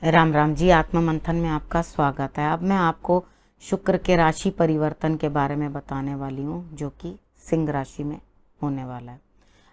राम राम जी। आत्म मंथन में आपका स्वागत है। अब मैं आपको शुक्र के राशि परिवर्तन के बारे में बताने वाली हूँ, जो कि सिंह राशि में होने वाला है।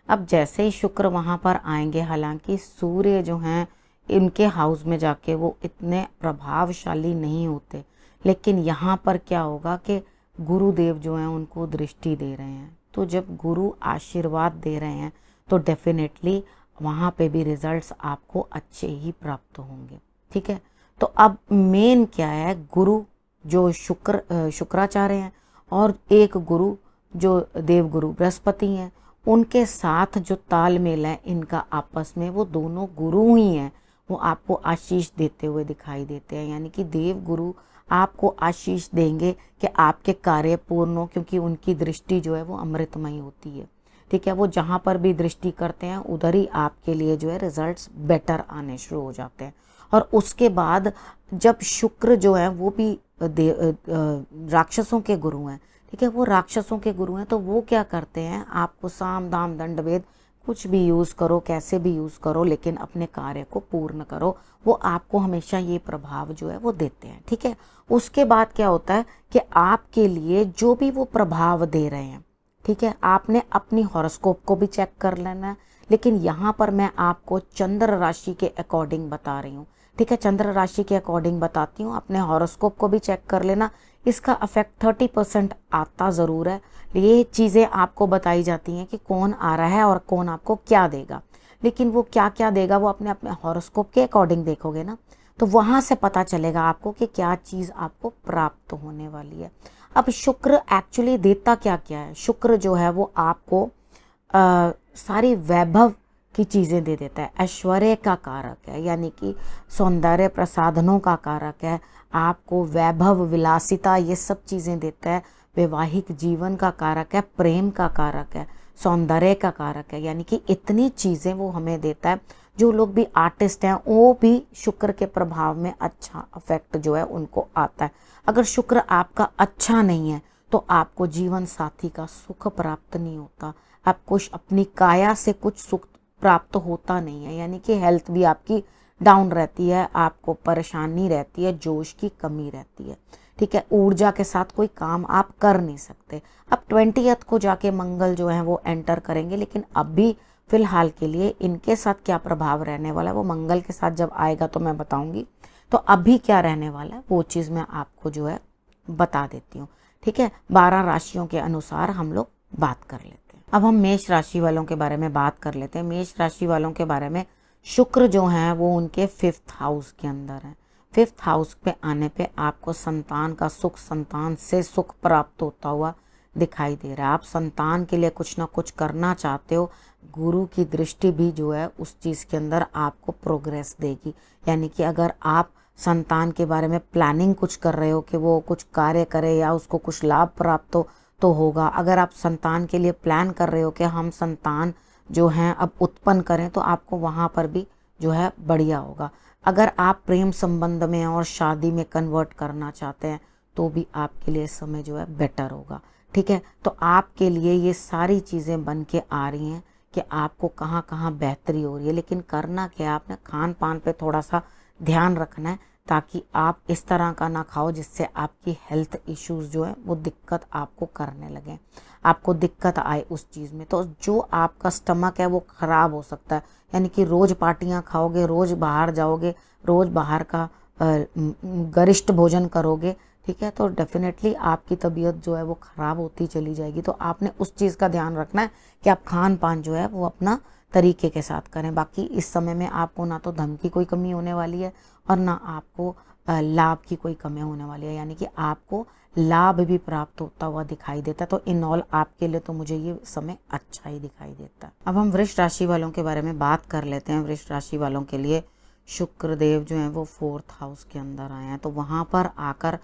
अब जैसे ही शुक्र वहाँ पर आएंगे, हालांकि सूर्य जो हैं इनके हाउस में जाके वो इतने प्रभावशाली नहीं होते, लेकिन यहाँ पर क्या होगा कि गुरुदेव जो हैं उनको दृष्टि दे रहे हैं। तो जब गुरु आशीर्वाद दे रहे हैं तो डेफिनेटली वहाँ पे भी रिजल्ट्स आपको अच्छे ही प्राप्त होंगे। ठीक है, तो अब मेन क्या है, गुरु जो शुक्राचार्य हैं और एक गुरु जो देवगुरु बृहस्पति हैं, उनके साथ जो तालमेल है इनका आपस में, वो दोनों गुरु ही हैं, वो आपको आशीष देते हुए दिखाई देते हैं। यानी कि देव गुरु आपको आशीष देंगे कि आपके कार्य पूर्ण हो, क्योंकि उनकी दृष्टि जो है वो अमृतमयी होती है। ठीक है, वो जहाँ पर भी दृष्टि करते हैं उधर ही आपके लिए जो है रिजल्ट्स बेटर आने शुरू हो जाते हैं। और उसके बाद जब शुक्र जो है वो भी राक्षसों के गुरु हैं, ठीक है, वो राक्षसों के गुरु हैं, तो वो क्या करते हैं, आपको साम दाम दंड भेद कुछ भी यूज़ करो, कैसे भी यूज़ करो, लेकिन अपने कार्य को पूर्ण करो, वो आपको हमेशा ये प्रभाव जो है वो देते हैं। ठीक है, उसके बाद क्या होता है कि आपके लिए जो भी वो प्रभाव दे रहे हैं, ठीक है, आपने अपनी हॉरोस्कोप को भी चेक कर लेना है। लेकिन यहाँ पर मैं आपको चंद्र राशि के अकॉर्डिंग बता रही हूँ। ठीक है, चंद्र राशि के अकॉर्डिंग बताती हूँ, अपने हॉरोस्कोप को भी चेक कर लेना। इसका इफेक्ट 30% आता ज़रूर है। ये चीज़ें आपको बताई जाती हैं कि कौन आ रहा है और कौन आपको क्या देगा, लेकिन वो क्या क्या देगा वो अपने अपने हॉरोस्कोप के अकॉर्डिंग देखोगे ना, तो वहाँ से पता चलेगा आपको कि क्या चीज़ आपको प्राप्त होने वाली है। अब शुक्र एक्चुअली देता क्या क्या है, शुक्र जो है वो आपको सारी वैभव की चीज़ें दे देता है, ऐश्वर्य का कारक है, यानी कि सौंदर्य प्रसाधनों का कारक है, आपको वैभव विलासिता ये सब चीज़ें देता है, वैवाहिक जीवन का कारक है, प्रेम का कारक है, सौंदर्य का कारक है, यानी कि इतनी चीज़ें वो हमें देता है। जो लोग भी आर्टिस्ट हैं वो भी शुक्र के प्रभाव में अच्छा इफेक्ट जो है उनको आता है। अगर शुक्र आपका अच्छा नहीं है तो आपको जीवन साथी का सुख प्राप्त नहीं होता, आपको अपनी काया से कुछ सुख प्राप्त होता नहीं है, यानी कि हेल्थ भी आपकी डाउन रहती है, आपको परेशानी रहती है, जोश की कमी रहती है। ठीक है, ऊर्जा के साथ कोई काम आप कर नहीं सकते। अब 20th को जाके मंगल जो है वो एंटर करेंगे, लेकिन अभी फिलहाल के लिए इनके साथ क्या प्रभाव रहने वाला है वो मंगल के साथ जब आएगा तो मैं बताऊंगी। तो अभी क्या रहने वाला है वो चीज़ मैं आपको जो है बता देती हूँ। ठीक है, 12 राशियों के अनुसार हम लोग बात कर लेते हैं। अब हम मेष राशि वालों के बारे में बात कर लेते हैं। मेष राशि वालों के बारे में शुक्र जो है वो उनके 5th हाउस के अंदर है। 5th हाउस पे आने पे आपको संतान का सुख, संतान से सुख प्राप्त होता हुआ दिखाई दे रहा है। आप संतान के लिए कुछ ना कुछ करना चाहते हो, गुरु की दृष्टि भी जो है उस चीज़ के अंदर आपको प्रोग्रेस देगी। यानी कि अगर आप संतान के बारे में प्लानिंग कुछ कर रहे हो कि वो कुछ कार्य करे या उसको कुछ लाभ प्राप्त हो तो होगा। अगर आप संतान के लिए प्लान कर रहे हो कि हम संतान जो हैं अब उत्पन्न करें तो आपको वहाँ पर भी जो है बढ़िया होगा। अगर आप प्रेम संबंध में और शादी में कन्वर्ट करना चाहते हैं तो भी आपके लिए समय जो है बेटर होगा। ठीक है, तो आपके लिए ये सारी चीज़ें बन के आ रही हैं कि आपको कहाँ कहाँ बेहतरी हो रही है, लेकिन करना क्या है, आपने खान पान पे थोड़ा सा ध्यान रखना है ताकि आप इस तरह का ना खाओ जिससे आपकी हेल्थ इश्यूज जो है वो दिक्कत आपको करने लगे, आपको दिक्कत आए उस चीज़ में। तो जो आपका स्टमक है वो ख़राब हो सकता है, यानी कि रोज़ पार्टियां खाओगे, रोज़ बाहर जाओगे, रोज़ बाहर का गरिष्ठ भोजन करोगे, ठीक है, तो डेफिनेटली आपकी तबीयत जो है वो ख़राब होती चली जाएगी। तो आपने उस चीज़ का ध्यान रखना है कि आप खान पान जो है वो अपना तरीके के साथ करें। बाकी इस समय में आपको ना तो धन की कोई कमी होने वाली है और ना आपको लाभ की कोई कमी होने वाली है, यानी कि आपको लाभ भी प्राप्त होता हुआ दिखाई देता है। तो इन ऑल आपके लिए तो मुझे ये समय अच्छा ही दिखाई देता है। अब हम वृष राशि वालों के बारे में बात कर लेते हैं। वृष राशि वालों के लिए शुक्र देव जो है वो 4th हाउस के अंदर आए हैं, तो वहाँ पर आकर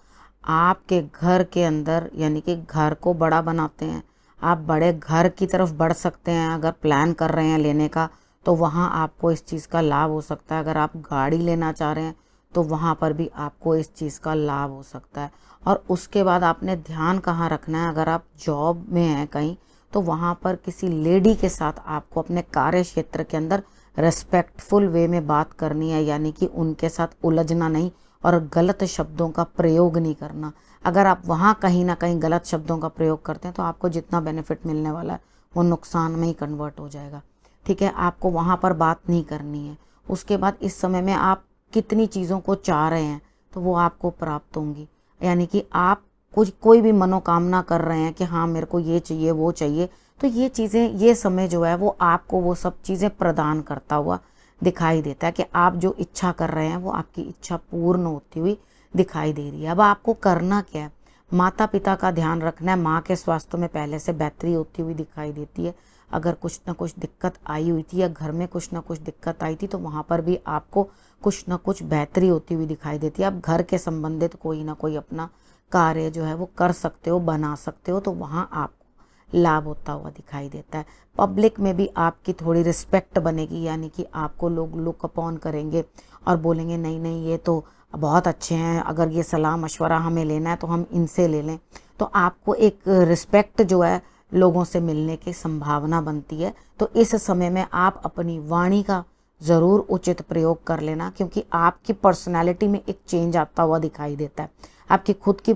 आपके घर के अंदर, यानी कि घर को बड़ा बनाते हैं। आप बड़े घर की तरफ बढ़ सकते हैं। अगर प्लान कर रहे हैं लेने का तो वहाँ आपको इस चीज़ का लाभ हो सकता है। अगर आप गाड़ी लेना चाह रहे हैं तो वहाँ पर भी आपको इस चीज़ का लाभ हो सकता है। और उसके बाद आपने ध्यान कहाँ रखना है, अगर आप जॉब में हैं कहीं तो वहाँ पर किसी लेडी के साथ आपको अपने कार्य क्षेत्र के अंदर रेस्पेक्टफुल वे में बात करनी है, यानी कि उनके साथ उलझना नहीं और गलत शब्दों का प्रयोग नहीं करना। अगर आप वहाँ कहीं ना कहीं गलत शब्दों का प्रयोग करते हैं तो आपको जितना बेनिफिट मिलने वाला है वो नुकसान में ही कन्वर्ट हो जाएगा। ठीक है, आपको वहाँ पर बात नहीं करनी है। उसके बाद इस समय में आप कितनी चीज़ों को चाह रहे हैं तो वो आपको प्राप्त होंगी, यानी कि आप कोई भी मनोकामना कर रहे हैं कि हाँ मेरे को ये चाहिए वो चाहिए, तो ये चीज़ें, ये समय जो है वो आपको वो सब चीज़ें प्रदान करता हुआ दिखाई देता है कि आप जो इच्छा कर रहे हैं वो आपकी इच्छा पूर्ण होती हुई दिखाई दे रही है। अब आपको करना क्या है, माता पिता का ध्यान रखना है। माँ के स्वास्थ्य में पहले से बेहतरी होती हुई दिखाई देती है। अगर कुछ ना कुछ दिक्कत आई हुई थी या घर में कुछ ना कुछ दिक्कत आई थी तो वहाँ पर भी आपको कुछ ना कुछ बेहतरी होती हुई दिखाई देती है। आप घर के संबंधित कोई ना कोई अपना कार्य जो है वो कर सकते हो, बना सकते हो, तो वहाँ आपको लाभ होता हुआ दिखाई देता है। पब्लिक में भी आपकी थोड़ी रिस्पेक्ट बनेगी, यानी कि आपको लोग लुक अपॉन करेंगे और बोलेंगे नहीं नहीं ये तो बहुत अच्छे हैं, अगर ये सलाह मशवरा हमें लेना है तो हम इनसे ले लें। तो आपको एक रिस्पेक्ट जो है लोगों से मिलने की संभावना बनती है। तो इस समय में आप अपनी वाणी का ज़रूर उचित प्रयोग कर लेना, क्योंकि आपकी पर्सनैलिटी में एक चेंज आता हुआ दिखाई देता है। आपकी खुद की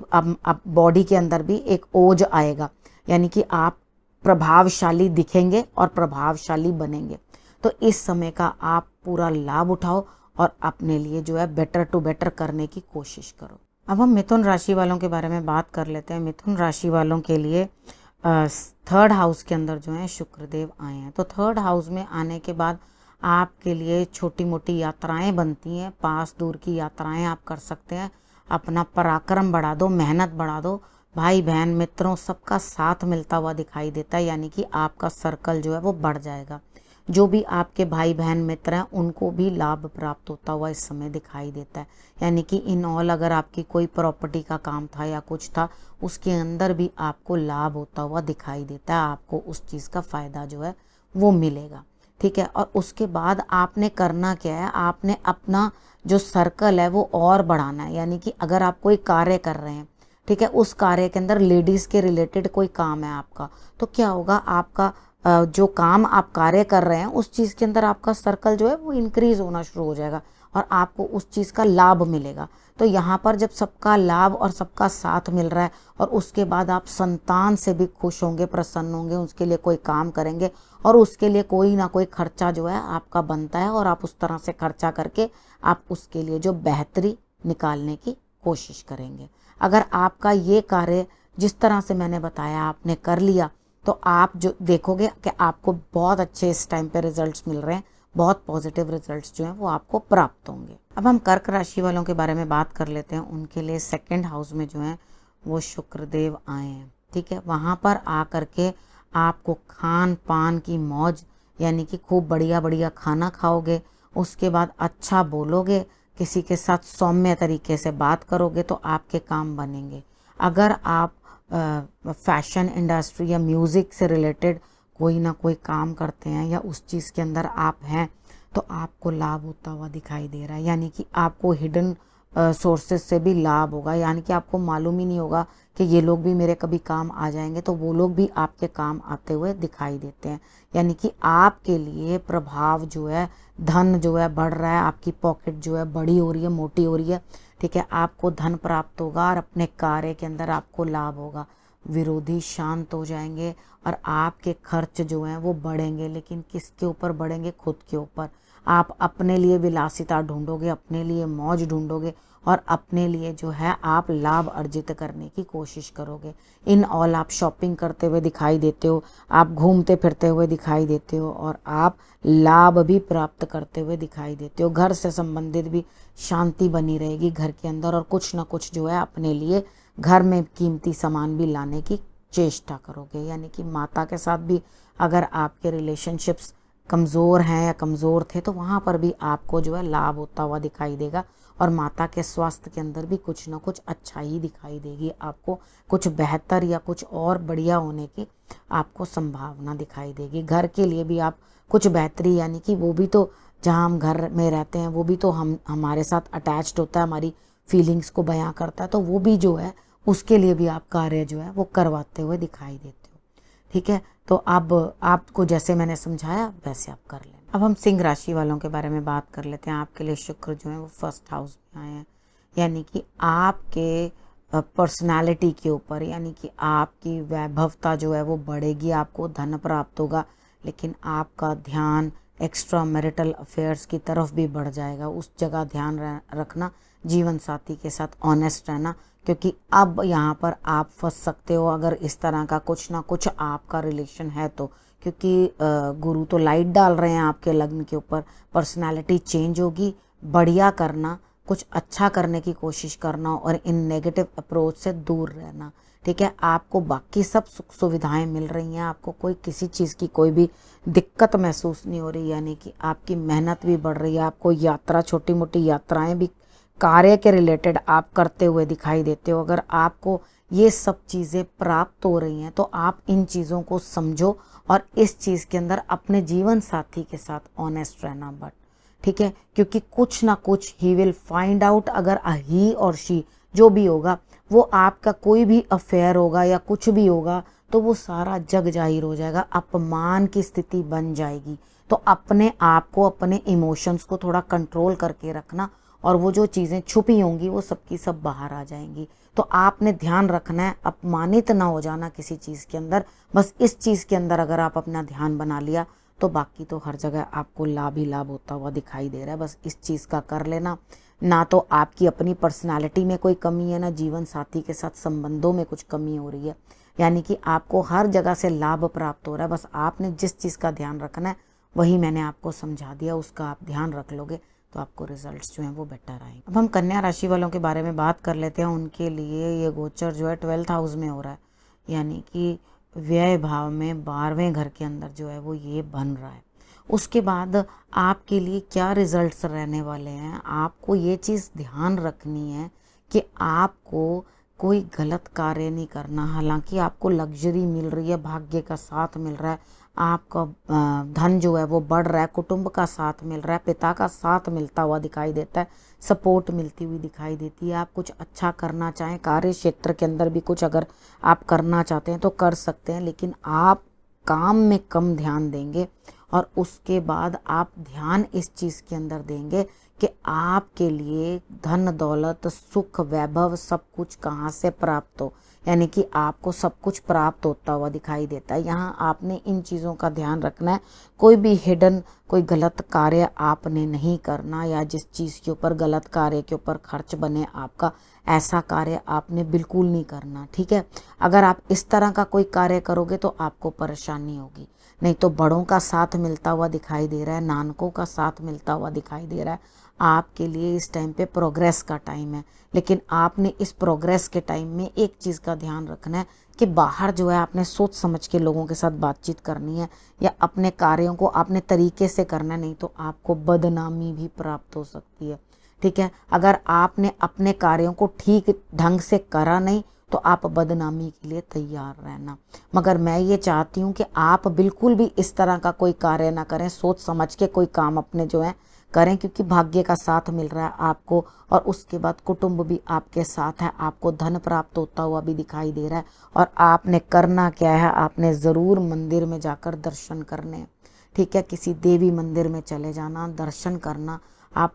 बॉडी के अंदर भी एक ओज आएगा, यानी कि आप प्रभावशाली दिखेंगे और प्रभावशाली बनेंगे। तो इस समय का आप पूरा लाभ उठाओ और अपने लिए जो है बेटर टू बेटर करने की कोशिश करो। अब हम मिथुन राशि वालों के बारे में बात कर लेते हैं। मिथुन राशि वालों के लिए थर्ड हाउस के अंदर जो है शुक्रदेव आए हैं। तो थर्ड हाउस में आने के बाद आपके लिए छोटी मोटी यात्राएं बनती हैं, पास दूर की यात्राएं आप कर सकते हैं। अपना पराक्रम बढ़ा दो, मेहनत बढ़ा दो। भाई बहन मित्रों सबका साथ मिलता हुआ दिखाई देता है, यानी कि आपका सर्कल जो है वो बढ़ जाएगा। जो भी आपके भाई बहन मित्र हैं उनको भी लाभ प्राप्त होता हुआ इस समय दिखाई देता है। यानी कि इन ऑल अगर आपकी कोई प्रॉपर्टी का काम था या कुछ था उसके अंदर भी आपको लाभ होता हुआ दिखाई देता है। आपको उस चीज़ का फ़ायदा जो है वो मिलेगा। ठीक है, और उसके बाद आपने करना क्या है, आपने अपना जो सर्कल है वो और बढ़ाना है। यानी कि अगर आप कोई कार्य कर रहे हैं, ठीक है, उस कार्य के अंदर लेडीज़ के रिलेटेड कोई काम है आपका, तो क्या होगा, आपका जो काम आप कार्य कर रहे हैं उस चीज़ के अंदर आपका सर्कल जो है वो इंक्रीज होना शुरू हो जाएगा और आपको उस चीज़ का लाभ मिलेगा। तो यहाँ पर जब सबका लाभ और सबका साथ मिल रहा है और उसके बाद आप संतान से भी खुश होंगे, प्रसन्न होंगे, उसके लिए कोई काम करेंगे और उसके लिए कोई ना कोई खर्चा जो है आपका बनता है और आप उस तरह से खर्चा करके आप उसके लिए जो बेहतरी निकालने की कोशिश करेंगे। अगर आपका ये कार्य जिस तरह से मैंने बताया आपने कर लिया तो आप जो देखोगे कि आपको बहुत अच्छे इस टाइम पे रिजल्ट्स मिल रहे हैं, बहुत पॉजिटिव रिजल्ट्स जो हैं वो आपको प्राप्त होंगे। अब हम कर्क राशि वालों के बारे में बात कर लेते हैं। उनके लिए सेकंड हाउस में जो है वो शुक्रदेव आए हैं। ठीक है, वहाँ पर आ करके आपको खान पान की मौज, यानी कि खूब बढ़िया बढ़िया खाना खाओगे, उसके बाद अच्छा बोलोगे, किसी के साथ सौम्य तरीके से बात करोगे तो आपके काम बनेंगे। अगर आप फैशन इंडस्ट्री या म्यूज़िक से रिलेटेड कोई ना कोई काम करते हैं या उस चीज़ के अंदर आप हैं तो आपको लाभ होता हुआ दिखाई दे रहा है। यानी कि आपको हिडन सोर्सेज से भी लाभ होगा, यानी कि आपको मालूम ही नहीं होगा कि ये लोग भी मेरे कभी काम आ जाएंगे, तो वो लोग भी आपके काम आते हुए दिखाई देते हैं। यानी कि आपके लिए प्रभाव जो है, धन जो है बढ़ रहा है, आपकी पॉकेट जो है बड़ी हो रही है, मोटी हो रही है। ठीक है, आपको धन प्राप्त होगा और अपने कार्य के अंदर आपको लाभ होगा। विरोधी शांत हो जाएंगे और आपके खर्च जो हैं वो बढ़ेंगे, लेकिन किसके ऊपर बढ़ेंगे, खुद के ऊपर। आप अपने लिए विलासिता ढूंढोगे, अपने लिए मौज ढूंढोगे और अपने लिए जो है आप लाभ अर्जित करने की कोशिश करोगे। इन ऑल आप शॉपिंग करते हुए दिखाई देते हो, आप घूमते फिरते हुए दिखाई देते हो और आप लाभ भी प्राप्त करते हुए दिखाई देते हो। घर से संबंधित भी शांति बनी रहेगी घर के अंदर और कुछ ना कुछ जो है अपने लिए घर में कीमती सामान भी लाने की चेष्टा करोगे। यानी कि माता के साथ भी अगर आपके रिलेशनशिप्स कमज़ोर हैं या कमज़ोर थे तो वहाँ पर भी आपको जो है लाभ होता हुआ दिखाई देगा और माता के स्वास्थ्य के अंदर भी कुछ ना कुछ अच्छा ही दिखाई देगी। आपको कुछ बेहतर या कुछ और बढ़िया होने की आपको संभावना दिखाई देगी। घर के लिए भी आप कुछ बेहतरी, यानी कि वो भी तो जहाँ हम घर में रहते हैं वो भी तो हमारे साथ अटैच्ड होता है, हमारी फीलिंग्स को बयां करता है, तो वो भी जो है उसके लिए भी आप कार्य जो है वो करवाते हुए दिखाई देते हो। ठीक है, तो अब आपको जैसे मैंने समझाया वैसे आप कर लेना। अब हम सिंह राशि वालों के बारे में बात कर लेते हैं। आपके लिए शुक्र जो है वो फर्स्ट हाउस में आए हैं, यानी कि आपके पर्सनालिटी के ऊपर, यानी कि आपकी वैभवता जो है वो बढ़ेगी, आपको धन प्राप्त होगा, लेकिन आपका ध्यान एक्स्ट्रा मैरिटल अफेयर्स की तरफ भी बढ़ जाएगा। उस जगह ध्यान रखना, जीवन साथी के साथ ऑनेस्ट रहना, क्योंकि अब यहाँ पर आप फंस सकते हो अगर इस तरह का कुछ ना कुछ आपका रिलेशन है तो, क्योंकि गुरु तो लाइट डाल रहे हैं आपके लग्न के ऊपर। पर्सनालिटी चेंज होगी, बढ़िया करना, कुछ अच्छा करने की कोशिश करना और इन नेगेटिव अप्रोच से दूर रहना। ठीक है, आपको बाकी सब सुख सुविधाएं मिल रही हैं, आपको कोई किसी चीज़ की कोई भी दिक्कत महसूस नहीं हो रही, यानी कि आपकी मेहनत भी बढ़ रही है, आपको यात्रा, छोटी मोटी यात्राएं भी कार्य के रिलेटेड आप करते हुए दिखाई देते हो। अगर आपको ये सब चीज़ें प्राप्त हो रही हैं तो आप इन चीज़ों को समझो और इस चीज़ के अंदर अपने जीवन साथी के साथ ऑनेस्ट रहना। बट ठीक है, क्योंकि कुछ ना कुछ ही विल फाइंड आउट, अगर ही और शी जो भी होगा वो आपका कोई भी अफेयर होगा या कुछ भी होगा तो वो सारा जग जाहिर हो जाएगा, अपमान की स्थिति बन जाएगी। तो अपने आप को, अपने इमोशंस को थोड़ा कंट्रोल करके रखना और वो जो चीज़ें छुपी होंगी वो सबकी सब बाहर आ जाएंगी। तो आपने ध्यान रखना है, अपमानित ना हो जाना किसी चीज़ के अंदर। बस इस चीज़ के अंदर अगर आप अपना ध्यान बना लिया तो बाकी तो हर जगह आपको लाभ ही लाभ होता हुआ दिखाई दे रहा है। बस इस चीज़ का कर लेना। ना तो आपकी अपनी पर्सनालिटी में कोई कमी है, ना जीवन साथी के साथ संबंधों में कुछ कमी हो रही है, यानी कि आपको हर जगह से लाभ प्राप्त हो रहा है। बस आपने जिस चीज़ का ध्यान रखना है वही मैंने आपको समझा दिया, उसका आप ध्यान रख लोगे तो आपको रिजल्ट्स जो हैं वो बेटर आएंगे। अब हम कन्या राशि वालों के बारे में बात कर लेते हैं। उनके लिए ये गोचर जो है 12th हाउस में हो रहा है, यानी कि व्यय भाव में 12वें घर के अंदर जो है वो ये बन रहा है। उसके बाद आपके लिए क्या रिजल्ट्स रहने वाले हैं, आपको ये चीज़ ध्यान रखनी है कि आपको कोई गलत कार्य नहीं करना। हालांकि आपको लग्जरी मिल रही है, भाग्य का साथ मिल रहा है, आपका धन जो है वो बढ़ रहा है, कुटुंब का साथ मिल रहा है, पिता का साथ मिलता हुआ दिखाई देता है, सपोर्ट मिलती हुई दिखाई देती है। आप कुछ अच्छा करना चाहें, कार्य क्षेत्र के अंदर भी कुछ अगर आप करना चाहते हैं तो कर सकते हैं, लेकिन आप काम में कम ध्यान देंगे और उसके बाद आप ध्यान इस चीज़ के अंदर देंगे कि आपके लिए धन दौलत सुख वैभव सब कुछ कहाँ से प्राप्त हो, यानी कि आपको सब कुछ प्राप्त होता हुआ दिखाई देता है। यहाँ आपने इन चीज़ों का ध्यान रखना है, कोई भी हिडन कोई गलत कार्य आपने नहीं करना, या जिस चीज़ के ऊपर गलत कार्य के ऊपर खर्च बने आपका, ऐसा कार्य आपने बिल्कुल नहीं करना। ठीक है, अगर आप इस तरह का कोई कार्य करोगे तो आपको परेशानी होगी। नहीं तो बड़ों का साथ मिलता हुआ दिखाई दे रहा है, नानकों का साथ मिलता हुआ दिखाई दे रहा है। आपके लिए इस टाइम पे प्रोग्रेस का टाइम है, लेकिन आपने इस प्रोग्रेस के टाइम में एक चीज़ का ध्यान रखना है कि बाहर जो है आपने सोच समझ के लोगों के साथ बातचीत करनी है या अपने कार्यों को अपने तरीके से करना है, नहीं तो आपको बदनामी भी प्राप्त हो सकती है। ठीक है, अगर आपने अपने कार्यों को ठीक ढंग से करा नहीं तो आप बदनामी के लिए तैयार रहना। मगर मैं ये चाहती हूँ कि आप बिल्कुल भी इस तरह का कोई कार्य ना करें, सोच समझ के कोई काम अपने जो है करें, क्योंकि भाग्य का साथ मिल रहा है आपको और उसके बाद कुटुंब भी आपके साथ है, आपको धन प्राप्त होता हुआ भी दिखाई दे रहा है। और आपने करना क्या है, आपने ज़रूर मंदिर में जाकर दर्शन करने। ठीक है, किसी देवी मंदिर में चले जाना, दर्शन करना, आप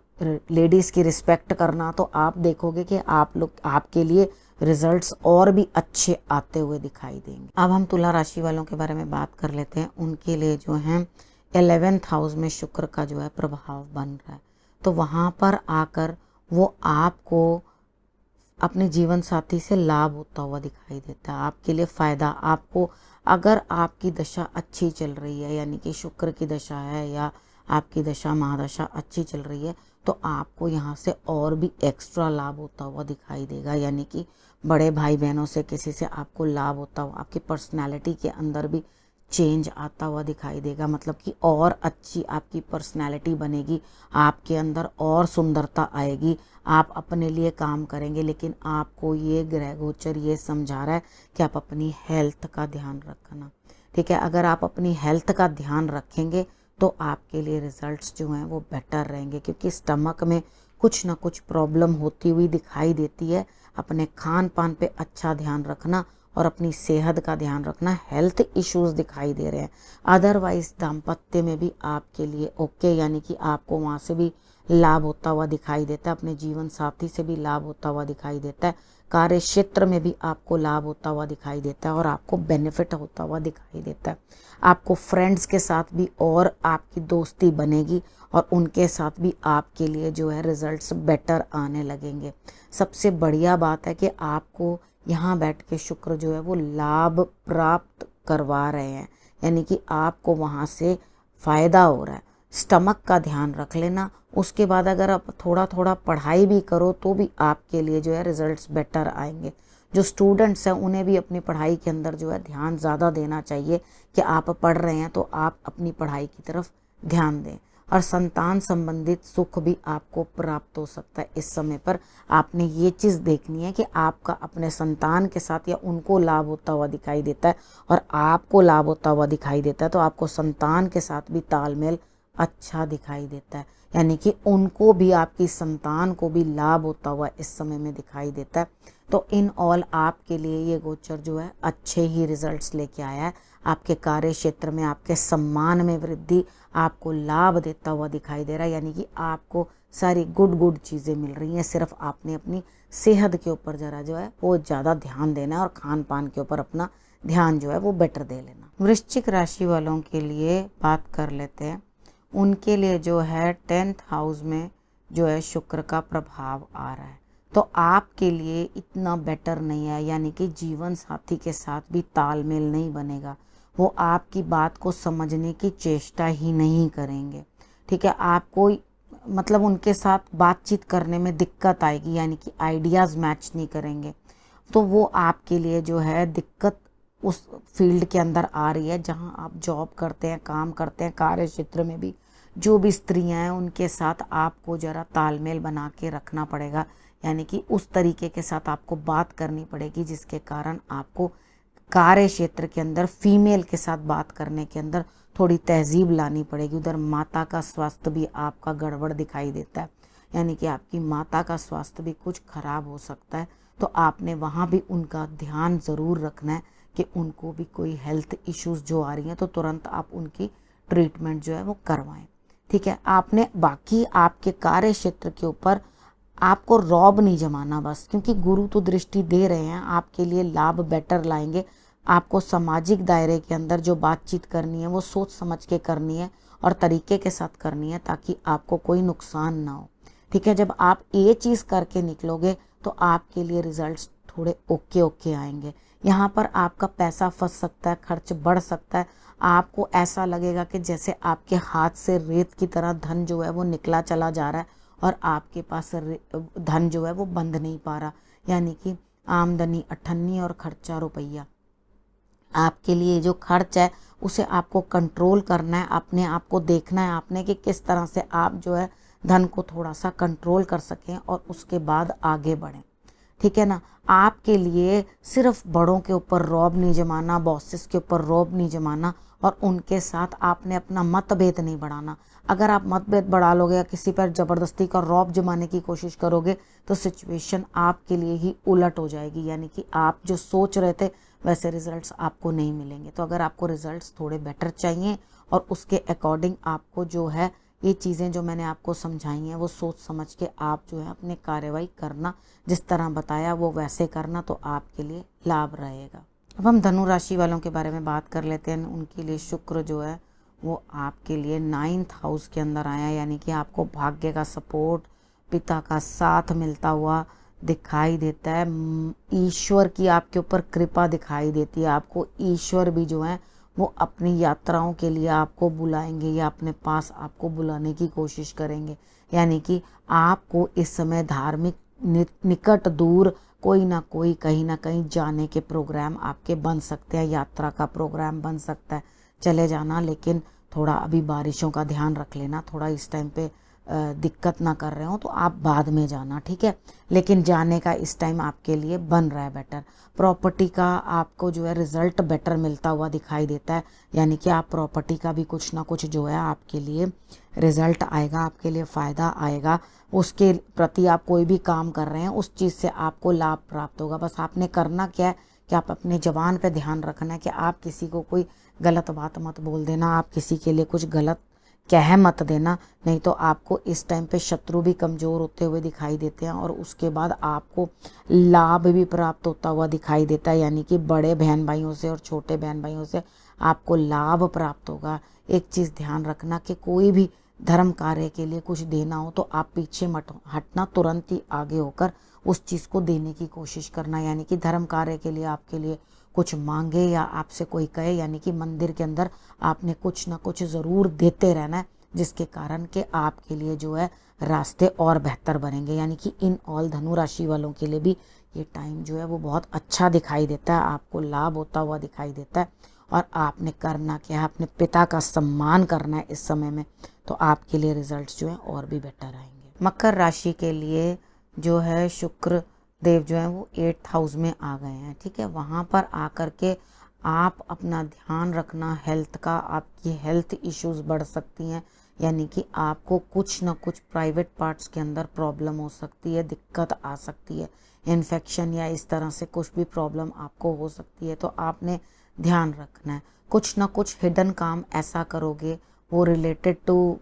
लेडीज़ की रिस्पेक्ट करना, तो आप देखोगे कि आप लोग आपके लिए रिजल्ट्स और भी अच्छे आते हुए दिखाई देंगे। अब हम तुला राशि वालों के बारे में बात कर लेते हैं। उनके लिए जो है 11th हाउस में शुक्र का जो है प्रभाव बन रहा है, तो वहाँ पर आकर वो आपको अपने जीवन साथी से लाभ होता हुआ दिखाई देता है, आपके लिए फ़ायदा। आपको अगर आपकी दशा अच्छी चल रही है, यानी कि शुक्र की दशा है या आपकी दशा महादशा अच्छी चल रही है, तो आपको यहाँ से और भी एक्स्ट्रा लाभ होता हुआ दिखाई देगा, यानी कि बड़े भाई बहनों से किसी से आपको लाभ होता हुआ, आपकी पर्सनैलिटी के अंदर भी चेंज आता हुआ दिखाई देगा। मतलब कि और अच्छी आपकी पर्सनैलिटी बनेगी, आपके अंदर और सुंदरता आएगी, आप अपने लिए काम करेंगे। लेकिन आपको ये ग्रह गोचर ये समझा रहा है कि आप अपनी हेल्थ का ध्यान रखना। ठीक है, अगर आप अपनी हेल्थ का ध्यान रखेंगे तो आपके लिए रिजल्ट्स जो हैं वो बेटर रहेंगे, क्योंकि स्टमक में कुछ ना कुछ प्रॉब्लम होती हुई दिखाई देती है। अपने खान पान पे अच्छा ध्यान रखना और अपनी सेहत का ध्यान रखना। हेल्थ इश्यूज दिखाई दे रहे हैं, अदरवाइज दाम्पत्य में भी आपके लिए ओके, यानी कि आपको वहाँ से भी लाभ होता हुआ दिखाई देता है, अपने जीवन साथी से भी लाभ होता हुआ दिखाई देता है, कार्य क्षेत्र में भी आपको लाभ होता हुआ दिखाई देता है और आपको बेनिफिट होता हुआ दिखाई देता है। आपको फ्रेंड्स के साथ भी और आपकी दोस्ती बनेगी और उनके साथ भी आपके लिए जो है रिजल्ट्स बेटर आने लगेंगे। सबसे बढ़िया बात है कि आपको यहाँ बैठ के शुक्र जो है वो लाभ प्राप्त करवा रहे हैं, यानी कि आपको वहाँ से फ़ायदा हो रहा है। स्टमक का ध्यान रख लेना। उसके बाद अगर आप थोड़ा थोड़ा पढ़ाई भी करो तो भी आपके लिए जो है रिजल्ट्स बेटर आएंगे। जो स्टूडेंट्स हैं उन्हें भी अपनी पढ़ाई के अंदर जो है ध्यान ज़्यादा देना चाहिए कि आप पढ़ रहे हैं तो आप अपनी पढ़ाई की तरफ ध्यान दें। और संतान संबंधित सुख भी आपको प्राप्त हो सकता है। इस समय पर आपने ये चीज़ देखनी है कि आपका अपने संतान के साथ या उनको लाभ होता हुआ दिखाई देता है और आपको लाभ होता हुआ दिखाई देता है, तो आपको संतान के साथ भी तालमेल अच्छा दिखाई देता है, यानी कि उनको भी, आपकी संतान को भी लाभ होता हुआ इस समय में दिखाई देता है। तो इन ऑल आपके लिए ये गोचर जो है अच्छे ही रिजल्ट्स लेके आया है। आपके कार्य क्षेत्र में आपके सम्मान में वृद्धि, आपको लाभ देता हुआ दिखाई दे रहा है, यानी कि आपको सारी गुड चीज़ें मिल रही हैं। सिर्फ आपने अपनी सेहत के ऊपर ज़रा जो है वो ज़्यादा ध्यान देना है और खान पान के ऊपर अपना ध्यान जो है वो बेटर दे लेना। वृश्चिक राशि वालों के लिए बात कर लेते हैं। उनके लिए जो है 10th हाउस में जो है शुक्र का प्रभाव आ रहा है, तो आपके लिए इतना बेटर नहीं है, यानी कि जीवन साथी के साथ भी तालमेल नहीं बनेगा। वो आपकी बात को समझने की चेष्टा ही नहीं करेंगे, ठीक है। आपको मतलब उनके साथ बातचीत करने में दिक्कत आएगी, यानी कि आइडियाज़ मैच नहीं करेंगे। तो वो आपके लिए जो है दिक्कत उस फील्ड के अंदर आ रही है जहां आप जॉब करते हैं, काम करते हैं। कार्य क्षेत्र में भी जो भी स्त्रियां हैं उनके साथ आपको ज़रा तालमेल बना के रखना पड़ेगा, यानी कि उस तरीके के साथ आपको बात करनी पड़ेगी जिसके कारण आपको कार्य क्षेत्र के अंदर फीमेल के साथ बात करने के अंदर थोड़ी तहजीब लानी पड़ेगी। उधर माता का स्वास्थ्य भी आपका गड़बड़ दिखाई देता है, यानी कि आपकी माता का स्वास्थ्य भी कुछ खराब हो सकता है। तो आपने वहाँ भी उनका ध्यान ज़रूर रखना है कि उनको भी कोई हेल्थ इश्यूज़ जो आ रही हैं तो तुरंत आप उनकी ट्रीटमेंट जो है वो करवाएं, ठीक है। आपने बाकी आपके कार्य क्षेत्र के ऊपर आपको रौब नहीं जमाना बस, क्योंकि गुरु तो दृष्टि दे रहे हैं, आपके लिए लाभ बेटर लाएंगे। आपको सामाजिक दायरे के अंदर जो बातचीत करनी है वो सोच समझ के करनी है और तरीके के साथ करनी है ताकि आपको कोई नुकसान ना हो, ठीक है। जब आप ये चीज़ करके निकलोगे तो आपके लिए रिजल्ट्स थोड़े ओके आएंगे। यहाँ पर आपका पैसा फंस सकता है, खर्च बढ़ सकता है। आपको ऐसा लगेगा कि जैसे आपके हाथ से रेत की तरह धन जो है वो निकला चला जा रहा है और आपके पास धन जो है वो बंध नहीं पा रहा, यानी कि आमदनी अठन्नी और खर्चा रुपया। आपके लिए जो खर्च है उसे आपको कंट्रोल करना है, अपने आप को देखना है आपने कि किस तरह से आप जो है धन को थोड़ा सा कंट्रोल कर सकें और उसके बाद आगे बढ़ें, ठीक है ना। आपके लिए सिर्फ बड़ों के ऊपर रौब नहीं जमाना, बॉसेस के ऊपर रौब नहीं जमाना और उनके साथ आपने अपना मतभेद नहीं बढ़ाना। अगर आप मतभेद बढ़ा लोगे या किसी पर ज़बरदस्ती का रौब जमाने की कोशिश करोगे तो सिचुएशन आपके लिए ही उलट हो जाएगी, यानी कि आप जो सोच रहे थे वैसे रिजल्ट्स आपको नहीं मिलेंगे। तो अगर आपको रिजल्ट्स थोड़े बेटर चाहिए और उसके अकॉर्डिंग आपको जो है ये चीज़ें जो मैंने आपको समझाई हैं वो सोच समझ के आप जो है अपने कार्रवाई करना, जिस तरह बताया वो वैसे करना, तो आपके लिए लाभ रहेगा। अब हम धनु राशि वालों के बारे में बात कर लेते हैं। उनके लिए शुक्र जो है वो आपके लिए 9th हाउस के अंदर आया, यानी कि आपको भाग्य का सपोर्ट, पिता का साथ मिलता हुआ दिखाई देता है। ईश्वर की आपके ऊपर कृपा दिखाई देती है। आपको ईश्वर भी जो है वो अपनी यात्राओं के लिए आपको बुलाएंगे या अपने पास आपको बुलाने की कोशिश करेंगे, यानी कि आपको इस समय धार्मिक निकट दूर कोई ना कोई कहीं ना कहीं जाने के प्रोग्राम आपके बन सकते हैं। यात्रा का प्रोग्राम बन सकता है, चले जाना, लेकिन थोड़ा अभी बारिशों का ध्यान रख लेना। थोड़ा इस टाइम पे दिक्कत ना कर रहे हो तो आप बाद में जाना, ठीक है। लेकिन जाने का इस टाइम आपके लिए बन रहा है बेटर। प्रॉपर्टी का आपको जो है रिजल्ट बेटर मिलता हुआ दिखाई देता है, यानी कि आप प्रॉपर्टी का भी कुछ ना कुछ जो है आपके लिए रिजल्ट आएगा, आपके लिए फ़ायदा आएगा। उसके प्रति आप कोई भी काम कर रहे हैं उस चीज़ से आपको लाभ प्राप्त होगा। बस आपने करना क्या है कि आप अपने ज़बान पे ध्यान रखना है कि आप किसी को कोई गलत बात मत बोल देना, आप किसी के लिए कुछ गलत कह मत देना, नहीं तो आपको इस टाइम पे शत्रु भी कमज़ोर होते हुए दिखाई देते हैं और उसके बाद आपको लाभ भी प्राप्त होता हुआ दिखाई देता है, यानी कि बड़े बहन भाइयों से और छोटे बहन भाइयों से आपको लाभ प्राप्त होगा। एक चीज़ ध्यान रखना कि कोई भी धर्म कार्य के लिए कुछ देना हो तो आप पीछे मत हटना, तुरंत ही आगे होकर उस चीज़ को देने की कोशिश करना, यानी कि धर्म कार्य के लिए आपके लिए कुछ मांगे या आपसे कोई कहे, यानी कि मंदिर के अंदर आपने कुछ ना कुछ ज़रूर देते रहना है, जिसके कारण कि आपके लिए जो है रास्ते और बेहतर बनेंगे। यानी कि इन ऑल धनु राशि वालों के लिए भी ये टाइम जो है वो बहुत अच्छा दिखाई देता है, आपको लाभ होता हुआ दिखाई देता है। और आपने करना क्या है, अपने पिता का सम्मान करना है इस समय में, तो आपके लिए रिजल्ट्स जो है और भी बेटर आएंगे। मकर राशि के लिए जो है शुक्र देव जो है वो 8th हाउस में आ गए हैं, ठीक है। वहाँ पर आकर के आप अपना ध्यान रखना हेल्थ का, आपकी हेल्थ इश्यूज बढ़ सकती हैं, यानी कि आपको कुछ ना कुछ प्राइवेट पार्ट्स के अंदर प्रॉब्लम हो सकती है, दिक्कत आ सकती है, इन्फेक्शन या इस तरह से कुछ भी प्रॉब्लम आपको हो सकती है, तो आपने ध्यान रखना है। कुछ ना कुछ हिडन काम ऐसा करोगे, वो रिलेटेड टू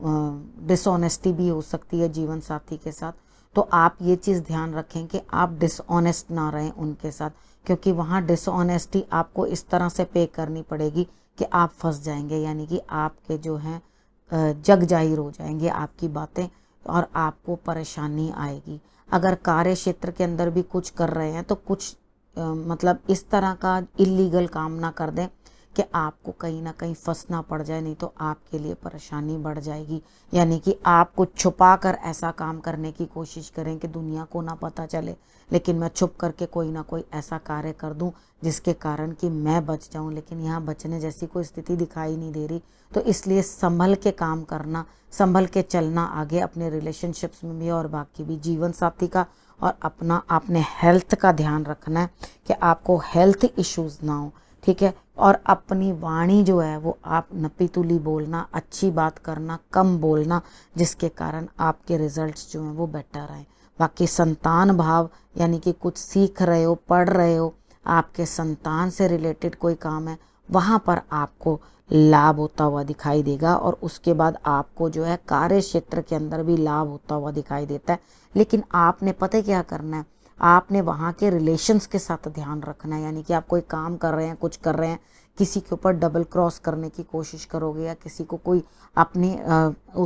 डिसऑनेस्टी भी हो सकती है जीवन साथी के साथ, तो आप ये चीज़ ध्यान रखें कि आप डिसऑनेस्ट ना रहें उनके साथ, क्योंकि वहाँ डिसऑनेस्टी आपको इस तरह से पे करनी पड़ेगी कि आप फंस जाएंगे, यानी कि आपके जो हैं जग जाहिर हो जाएंगे आपकी बातें और आपको परेशानी आएगी। अगर कार्य क्षेत्र के अंदर भी कुछ कर रहे हैं तो कुछ मतलब इस तरह का इलीगल काम ना कर दें कि आपको कहीं ना कहीं फंसना पड़ जाए, नहीं तो आपके लिए परेशानी बढ़ जाएगी। यानी कि आप कुछ छुपा कर ऐसा काम करने की कोशिश करें कि दुनिया को ना पता चले, लेकिन मैं छुप करके कोई ना कोई ऐसा कार्य कर दूं जिसके कारण कि मैं बच जाऊं, लेकिन यहाँ बचने जैसी कोई स्थिति दिखाई नहीं दे रही। तो इसलिए संभल के काम करना, संभल के चलना आगे, अपने रिलेशनशिप्स में भी और बाकी भी, जीवन साथी का और अपना आपने हेल्थ का ध्यान रखना है कि आपको हेल्थ इश्यूज ना हो, ठीक है। और अपनी वाणी जो है वो आप नपीतुली बोलना, अच्छी बात करना, कम बोलना, जिसके कारण आपके रिजल्ट्स जो हैं वो बेटर आए। बाकी संतान भाव, यानी कि कुछ सीख रहे हो, पढ़ रहे हो, आपके संतान से रिलेटेड कोई काम है, वहाँ पर आपको लाभ होता हुआ दिखाई देगा। और उसके बाद आपको जो है कार्य क्षेत्र के अंदर भी लाभ होता हुआ दिखाई देता है, लेकिन आपने पता है क्या करना है, आपने वहाँ के रिलेशंस के साथ ध्यान रखना है। यानी कि आप कोई काम कर रहे हैं, कुछ कर रहे हैं, किसी के ऊपर डबल क्रॉस करने की कोशिश करोगे या किसी को कोई अपने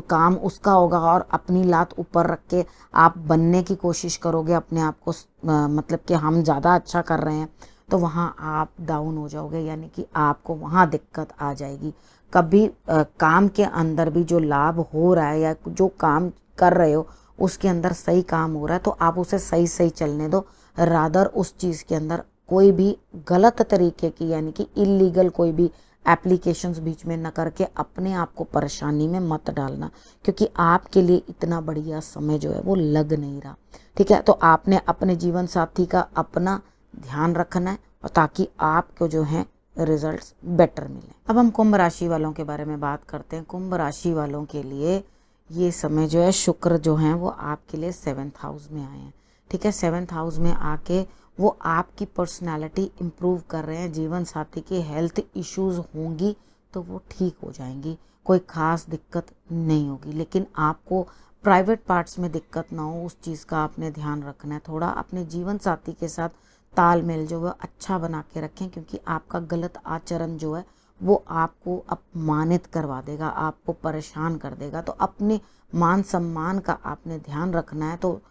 काम उसका होगा और अपनी लात ऊपर रख के आप बनने की कोशिश करोगे अपने आप को, मतलब कि हम ज़्यादा अच्छा कर रहे हैं, तो वहाँ आप डाउन हो जाओगे, यानी कि आपको वहाँ दिक्कत आ जाएगी। कभी काम के अंदर भी जो लाभ हो रहा है या जो काम कर रहे हो उसके अंदर सही काम हो रहा है तो आप उसे सही सही चलने दो, रादर उस चीज़ के अंदर कोई भी गलत तरीके की, यानी कि इलीगल कोई भी एप्लीकेशंस बीच में न करके अपने आप को परेशानी में मत डालना, क्योंकि आपके लिए इतना बढ़िया समय जो है वो लग नहीं रहा, ठीक है। तो आपने अपने जीवन साथी का अपना ध्यान रखना है और ताकि आपको जो है रिजल्ट्स बेटर मिले। अब हम कुंभ राशि वालों के बारे में बात करते हैं। कुंभ राशि वालों के लिए ये समय जो है शुक्र जो हैं वो आपके लिए 7th हाउस में आए हैं, ठीक है। 7th हाउस में आके वो आपकी पर्सनालिटी इम्प्रूव कर रहे हैं। जीवन साथी की हेल्थ इश्यूज होंगी तो वो ठीक हो जाएंगी, कोई ख़ास दिक्कत नहीं होगी, लेकिन आपको प्राइवेट पार्ट्स में दिक्कत ना हो उस चीज़ का आपने ध्यान रखना है। थोड़ा अपने जीवन साथी के साथ तालमेल जो है अच्छा बना के रखें, क्योंकि आपका गलत आचरण जो है वो आपको अपमानित करवा देगा, आपको परेशान कर देगा। तो अपने मान सम्मान का आपने ध्यान रखना है, तो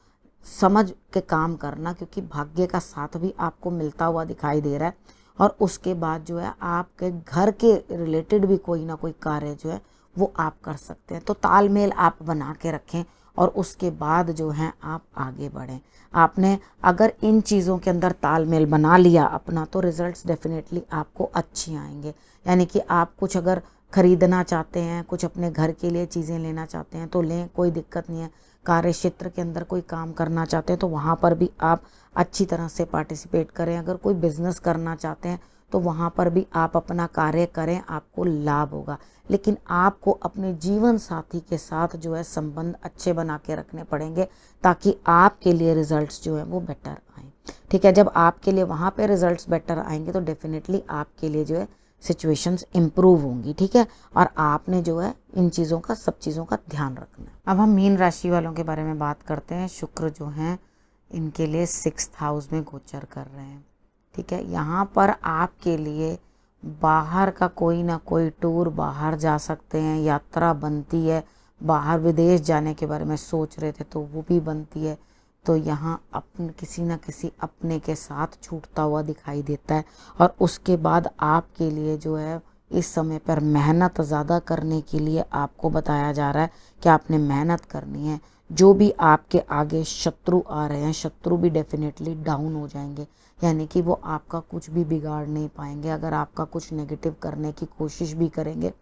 समझ के काम करना, क्योंकि भाग्य का साथ भी आपको मिलता हुआ दिखाई दे रहा है। और उसके बाद जो है आपके घर के रिलेटेड भी कोई ना कोई कार्य जो है वो आप कर सकते हैं। तो तालमेल आप बना के रखें और उसके बाद जो है आप आगे बढ़ें। आपने अगर इन चीज़ों के अंदर तालमेल बना लिया अपना, तो रिजल्ट्स डेफिनेटली आपको अच्छी आएंगे। यानी कि आप कुछ अगर खरीदना चाहते हैं, कुछ अपने घर के लिए चीज़ें लेना चाहते हैं तो लें, कोई दिक्कत नहीं है। कार्य क्षेत्र के अंदर कोई काम करना चाहते हैं तो वहाँ पर भी आप अच्छी तरह से पार्टिसिपेट करें। अगर कोई बिजनेस करना चाहते हैं तो वहाँ पर भी आप अपना कार्य करें, आपको लाभ होगा। लेकिन आपको अपने जीवन साथी के साथ जो है संबंध अच्छे बना के रखने पड़ेंगे ताकि आपके लिए रिजल्ट्स जो है वो बेटर आएँ। ठीक है। जब आपके लिए वहाँ पे रिजल्ट्स बेटर आएंगे तो डेफिनेटली आपके लिए जो है सिचुएशंस इम्प्रूव होंगी, ठीक है। और आपने जो है इन चीज़ों का, सब चीज़ों का ध्यान रखना है। अब हम मीन राशि वालों के बारे में बात करते हैं। शुक्र जो हैं इनके लिए 6th हाउस में गोचर कर रहे हैं, ठीक है। यहाँ पर आपके लिए बाहर का कोई ना कोई टूर, बाहर जा सकते हैं, यात्रा बनती है, बाहर विदेश जाने के बारे में सोच रहे थे तो वो भी बनती है। तो यहाँ अपने किसी न किसी अपने के साथ छूटता हुआ दिखाई देता है। और उसके बाद आपके लिए जो है इस समय पर मेहनत ज़्यादा करने के लिए आपको बताया जा रहा है कि आपने मेहनत करनी है। जो भी आपके आगे शत्रु आ रहे हैं, शत्रु भी डेफिनेटली डाउन हो जाएंगे, यानी कि वो आपका कुछ भी बिगाड़ नहीं पाएंगे। अगर आपका कुछ नेगेटिव करने की कोशिश भी करेंगे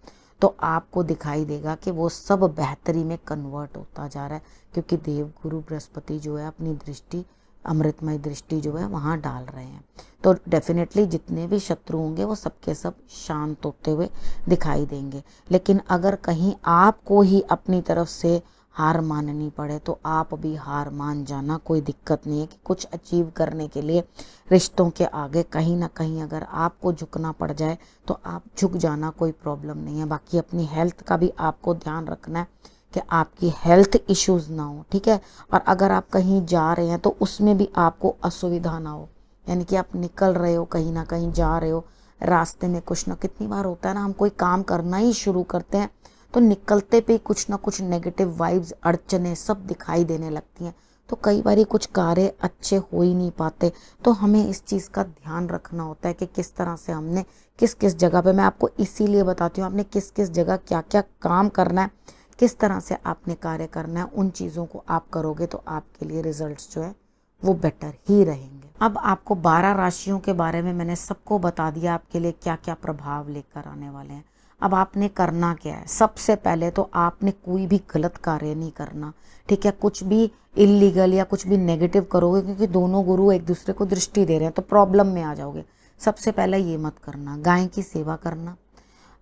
तो आपको दिखाई देगा कि वो सब बेहतरी में कन्वर्ट होता जा रहा है, क्योंकि देवगुरु बृहस्पति जो है अपनी दृष्टि, अमृतमय दृष्टि जो है वहाँ डाल रहे हैं। तो डेफिनेटली जितने भी शत्रु होंगे वो सबके सब शांत होते हुए दिखाई देंगे। लेकिन अगर कहीं आपको ही अपनी तरफ से हार माननी पड़े तो आप भी हार मान जाना, कोई दिक्कत नहीं है। कि कुछ अचीव करने के लिए रिश्तों के आगे कहीं ना कहीं अगर आपको झुकना पड़ जाए तो आप झुक जाना, कोई प्रॉब्लम नहीं है। बाकी अपनी हेल्थ का भी आपको ध्यान रखना है कि आपकी हेल्थ इश्यूज ना हो, ठीक है। और अगर आप कहीं जा रहे हैं तो उसमें भी आपको असुविधा ना हो, यानी कि आप निकल रहे हो, कहीं ना कहीं जा रहे हो, रास्ते में कुछ ना, कितनी बार होता है ना, हम कोई काम करना ही शुरू करते हैं तो निकलते पे कुछ ना कुछ नेगेटिव वाइब्स, अड़चने सब दिखाई देने लगती हैं। तो कई बार कुछ कार्य अच्छे हो ही नहीं पाते। तो हमें इस चीज़ का ध्यान रखना होता है कि किस तरह से हमने किस किस जगह पे, मैं आपको इसीलिए बताती हूँ, आपने किस किस जगह क्या क्या काम करना है, किस तरह से आपने कार्य करना है, उन चीज़ों को आप करोगे तो आपके लिए रिजल्ट्स जो है वो बेटर ही रहेंगे। अब आपको 12 राशियों के बारे में मैंने सबको बता दिया, आपके लिए क्या क्या प्रभाव लेकर आने वाले हैं। अब आपने करना क्या है? सबसे पहले तो आपने कोई भी गलत कार्य नहीं करना, ठीक है। कुछ भी इलीगल या कुछ भी नेगेटिव करोगे, क्योंकि दोनों गुरु एक दूसरे को दृष्टि दे रहे हैं तो प्रॉब्लम में आ जाओगे। सबसे पहले ये मत करना। गाय की सेवा करना,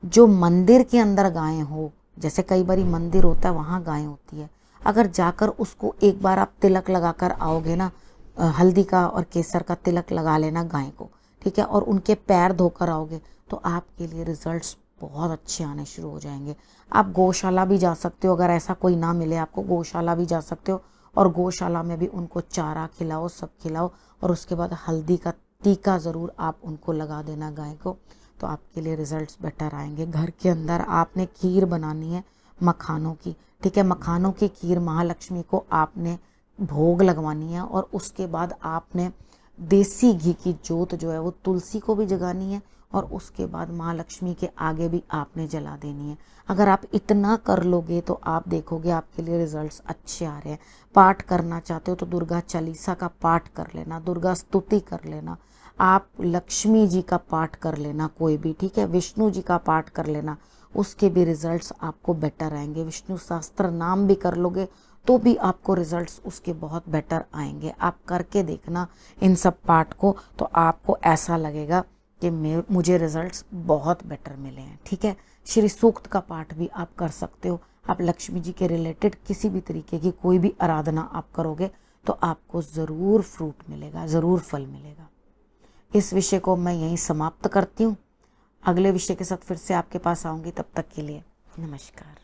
जो मंदिर के अंदर गाय हो, जैसे कई बार मंदिर होता है वहाँ गाय होती है, अगर जाकर उसको एक बार आप तिलक लगा कर आओगे ना, हल्दी का और केसर का तिलक लगा लेना गाय को, ठीक है, और उनके पैर धोकर आओगे तो आपके लिए रिजल्ट्स बहुत अच्छे आने शुरू हो जाएंगे। आप गौशाला भी जा सकते हो, अगर ऐसा कोई ना मिले आपको, गौशाला भी जा सकते हो और गौशाला में भी उनको चारा खिलाओ, सब खिलाओ, और उसके बाद हल्दी का टीका ज़रूर आप उनको लगा देना गाय को, तो आपके लिए रिजल्ट्स बेटर आएंगे। घर के अंदर आपने खीर बनानी है मखानों की, ठीक है। मखानों की खीर महालक्ष्मी को आपने भोग लगवानी है, और उसके बाद आपने देसी घी की जोत जो है वो तुलसी को भी जगानी है, और उसके बाद माँ लक्ष्मी के आगे भी आपने जला देनी है। अगर आप इतना कर लोगे तो आप देखोगे आपके लिए रिजल्ट्स अच्छे आ रहे हैं। पाठ करना चाहते हो तो दुर्गा चालीसा का पाठ कर लेना, दुर्गा स्तुति कर लेना, आप लक्ष्मी जी का पाठ कर लेना कोई भी, ठीक है, विष्णु जी का पाठ कर लेना, उसके भी रिजल्ट्स आपको बेटर आएंगे। विष्णु सहस्त्र नाम भी कर लोगे तो भी आपको रिजल्ट्स उसके बहुत बेटर आएंगे। आप करके देखना इन सब पाठ को, तो आपको ऐसा लगेगा कि मुझे रिजल्ट्स बहुत बेटर मिले हैं, ठीक है। श्री सूक्त का पाठ भी आप कर सकते हो। आप लक्ष्मी जी के रिलेटेड किसी भी तरीके की कोई भी आराधना आप करोगे तो आपको ज़रूर फ्रूट मिलेगा, ज़रूर फल मिलेगा। इस विषय को मैं यहीं समाप्त करती हूँ। अगले विषय के साथ फिर से आपके पास आऊँगी, तब तक के लिए नमस्कार।